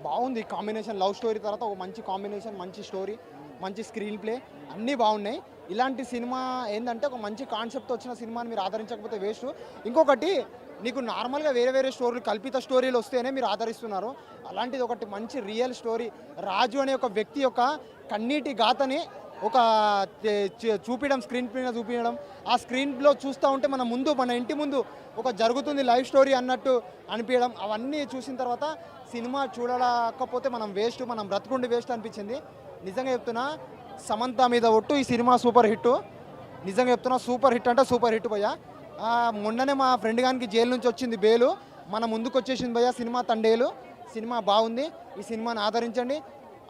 బాగుంది combination. Love story తర్వాత ఒక మంచి కాంబినేషన్, మంచి స్టోరీ, మంచి స్క్రీన్ ప్లే అన్నీ బాగున్నాయి. ఇలాంటి సినిమా ఏంటంటే ఒక మంచి కాన్సెప్ట్ వచ్చిన సినిమాని మీరు ఆదరించకపోతే వేస్ట్. ఇంకొకటి, నీకు నార్మల్గా వేరే వేరే స్టోరీలు, కల్పిత స్టోరీలు వస్తేనే మీరు ఆదరిస్తున్నారు. అలాంటిది ఒకటి మంచి రియల్ స్టోరీ, రాజు అనే ఒక వ్యక్తి యొక్క కన్నీటి గాథని ఒక చూపించడం, స్క్రీన్ పైన చూపించడం, ఆ స్క్రీన్లో చూస్తూ ఉంటే మన ఇంటి ముందు ఒక జరుగుతుంది లైఫ్ స్టోరీ అన్నట్టు అనిపించడం, అవన్నీ చూసిన తర్వాత సినిమా చూడలేకపోతే మనం వేస్ట్, మనం బ్రతుకుండి వేస్ట్ అనిపించింది. నిజంగా చెప్తున్నా, సమంత మీద ఒట్టు, ఈ సినిమా సూపర్ హిట్. నిజంగా చెప్తున్నా, సూపర్ హిట్ అంటే సూపర్ హిట్ భయ్యా. మొన్ననే మా ఫ్రెండ్ గానికి జైలు నుంచి వచ్చింది బెయిలు, మన ముందుకు వచ్చేసింది భయ్యా సినిమా తండేలు. సినిమా బాగుంది. ఈ సినిమాని ఆదరించండి,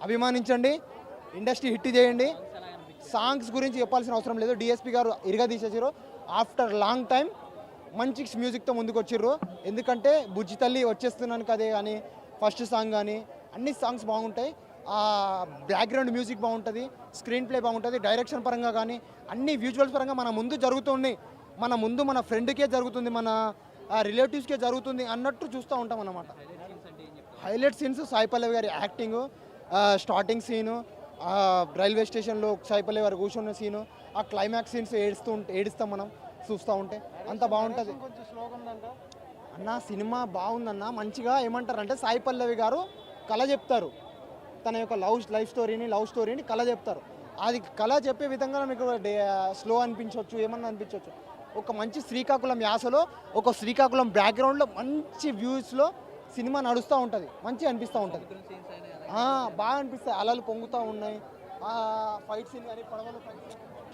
అభిమానించండి, ఇండస్ట్రీ హిట్ చేయండి. సాంగ్స్ గురించి చెప్పాల్సిన అవసరం లేదు, డిఎస్పి గారు ఇరగదీసేసారు. ఆఫ్టర్ లాంగ్ టైం మంచి మ్యూజిక్తో ముందుకు వచ్చిర్రు. ఎందుకంటే బుజ్జి తల్లి వచ్చేస్తున్నాను కదే కానీ, ఫస్ట్ సాంగ్ కానీ అన్ని సాంగ్స్ బాగుంటాయి. బ్యాక్గ్రౌండ్ మ్యూజిక్ బాగుంటుంది, స్క్రీన్ ప్లే బాగుంటుంది, డైరెక్షన్ పరంగా కానీ అన్ని విజువల్స్ పరంగా మన ముందు జరుగుతుంది. మన ఫ్రెండ్కే జరుగుతుంది, మన రిలేటివ్స్కే జరుగుతుంది అన్నట్టు చూస్తూ ఉంటాం అన్నమాట. హైలైట్ సీన్స్ సాయి పల్లవి గారి యాక్టింగ్, స్టార్టింగ్ సీను, రైల్వే స్టేషన్లో సాయి పల్లవి గారు కూర్చున్న సీను, ఆ క్లైమాక్స్ సీన్స్ ఏడుస్తాం మనం చూస్తూ ఉంటే, అంత బాగుంటుంది అన్న. సినిమా బాగుందన్న. మంచిగా ఏమంటారంటే సాయి పల్లవి గారు కళ చెప్తారు, తన యొక్క లైఫ్ స్టోరీని కళ చెప్తారు. అది కళ చెప్పే విధంగా మీకు స్లో అనిపించవచ్చు, ఏమన్నా అనిపించవచ్చు. ఒక మంచి శ్రీకాకుళం యాసలో, ఒక శ్రీకాకుళం బ్యాక్గ్రౌండ్లో, మంచి వ్యూస్లో సినిమా నడుస్తూ ఉంటుంది, మంచిగా అనిపిస్తూ ఉంటుంది. బాగా అనిపిస్తాయి, అలలు పొంగుతూ ఉన్నాయి, ఫైట్ సీన్ కానీ, పడవలు